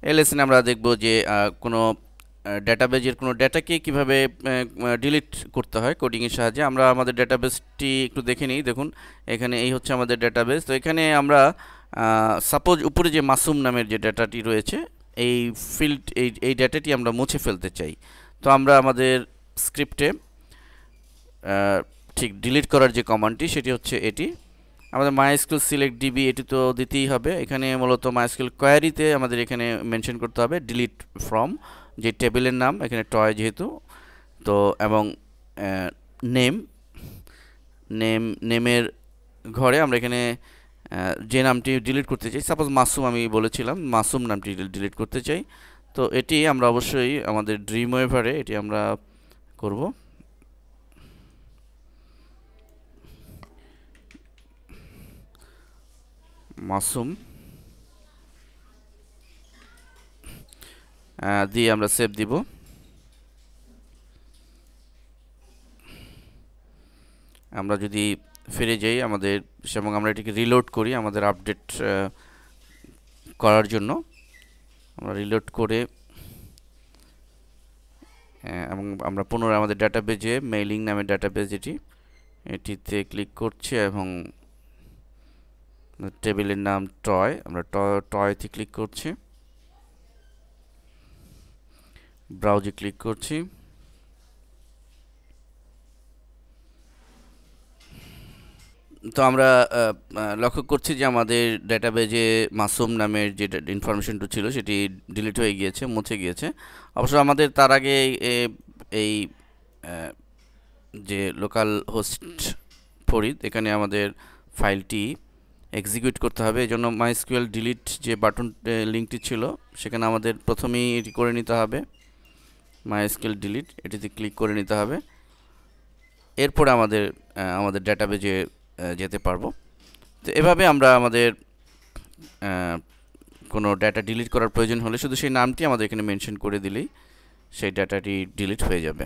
এই লেসনে আমরা দেখব যে কোনো ডেটাবেজের কোনো ডেটাকে কিভাবে ডিলিট করতে হয় কোডিংয়ের সাহায্যে। আমরা আমাদের ডেটাবেসটি একটু দেখে নিই। দেখুন এখানে এই হচ্ছে আমাদের ডেটাবেস। তো এখানে আমরা সাপোজ উপরে যে মাসুম নামের যে ডেটাটি রয়েছে, এই ফিল্ড এই ডেটাটি আমরা মুছে ফেলতে চাই। তো আমরা আমাদের স্ক্রিপ্টে ঠিক ডিলিট করার যে কমান্ডটি সেটি হচ্ছে এটি। আমাদের মাইএসকিউএল সিলেক্ট ডিবি এটি তো দিতেই হবে। এখানে মূলত মাইএসকিউএল কোয়ারিতে আমাদের এখানে মেনশন করতে হবে ডিলিট ফ্রম, যে টেবিলের নাম এখানে টয় যেহেতু, তো এবং নেম নেমের ঘরে আমরা এখানে যে নামটি ডিলিট করতে চাই, সাপোজ মাসুম আমি বলেছিলাম মাসুম নামটি ডিলিট করতে চাই। তো এটি আমরা অবশ্যই আমাদের ড্রিম ওয়েভারে এটি আমরা করব। মাসুম দিয়ে আমরা সেভ দিব। আমরা যদি ফিরে যাই আমাদের এবং আমরা এটিকে রিলোড করি আমাদের আপডেট করার জন্য, আমরা রিলোড করে এবং আমরা পুনরায় আমাদের ডাটাবেজে মেইলিং নামের ডাটাবেজ এটিতে ক্লিক করছি এবং টেবিলের নাম টয়, আমরা টয়তে ক্লিক করছি, ব্রাউজে ক্লিক করছি। তো আমরা লক্ষ্য করছি যে আমাদের ডেটাবেজে মাসুম নামের যে ইনফরমেশনটা ছিল সেটি ডিলিট হয়ে গিয়েছে, মুছে গিয়েছে। অবশ্য আমাদের তার আগে এই যে লোকাল হোস্ট ফরিদ এখানে আমাদের ফাইলটি এক্সিকিউট করতে হবে। এই জন্য মাইএসকিউএল ডিলিট যে বাটন লিঙ্কটি ছিল সেখানে আমাদের প্রথমেই এটি করে নিতে হবে, মাইএসকিউএল ডিলিট এটিতে ক্লিক করে নিতে হবে। এরপরে আমাদের ডেটাবেজে যেতে পারবো। তো এভাবে আমরা আমাদের কোনো ডাটা ডিলিট করার প্রয়োজন হলে শুধু সেই নামটি আমাদের এখানে মেনশন করে দিলেই সেই ডাটাটি ডিলিট হয়ে যাবে।